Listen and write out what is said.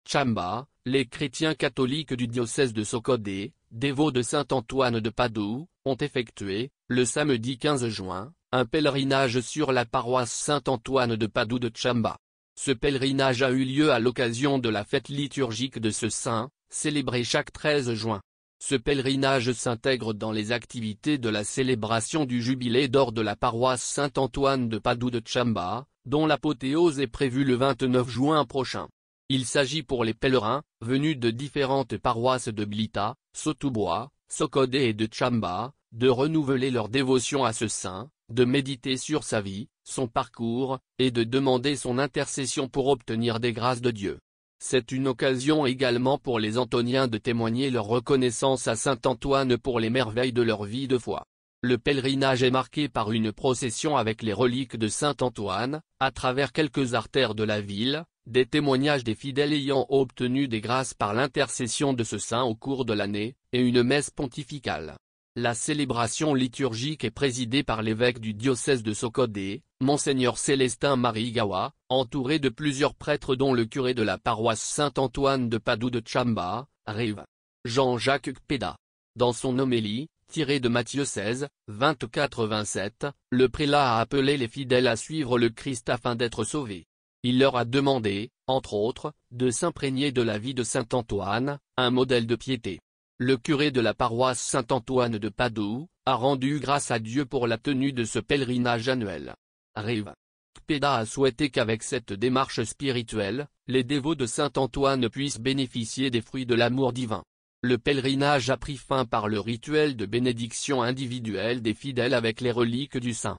Chamba, les chrétiens catholiques du diocèse de Sokodé, dévots de saint Antoine de Padoue, ont effectué, le samedi 15 juin, un pèlerinage sur la paroisse Saint-Antoine de Padoue de Chamba. Ce pèlerinage a eu lieu à l'occasion de la fête liturgique de ce saint, célébrée chaque 13 juin. Ce pèlerinage s'intègre dans les activités de la célébration du jubilé d'or de la paroisse Saint-Antoine de Padoue de Chamba, dont l'apothéose est prévue le 29 juin prochain. Il s'agit pour les pèlerins, venus de différentes paroisses de Blita, Sotoubois, Sokodé et de Chamba, de renouveler leur dévotion à ce saint, de méditer sur sa vie, son parcours, et de demander son intercession pour obtenir des grâces de Dieu. C'est une occasion également pour les Antoniens de témoigner leur reconnaissance à saint Antoine pour les merveilles de leur vie de foi. Le pèlerinage est marqué par une procession avec les reliques de saint Antoine, à travers quelques artères de la ville, des témoignages des fidèles ayant obtenu des grâces par l'intercession de ce saint au cours de l'année, et une messe pontificale. La célébration liturgique est présidée par l'évêque du diocèse de Sokodé, Monseigneur Célestin Marigawa, entouré de plusieurs prêtres dont le curé de la paroisse Saint-Antoine de Padoue de Chamba, Rive. Jean-Jacques Kpeda. Dans son homélie, tirée de Matthieu 16, 24-27, le prélat a appelé les fidèles à suivre le Christ afin d'être sauvés. Il leur a demandé, entre autres, de s'imprégner de la vie de saint Antoine, un modèle de piété. Le curé de la paroisse Saint-Antoine de Padoue a rendu grâce à Dieu pour la tenue de ce pèlerinage annuel. Rive. Kpeda a souhaité qu'avec cette démarche spirituelle, les dévots de saint Antoine puissent bénéficier des fruits de l'amour divin. Le pèlerinage a pris fin par le rituel de bénédiction individuelle des fidèles avec les reliques du saint.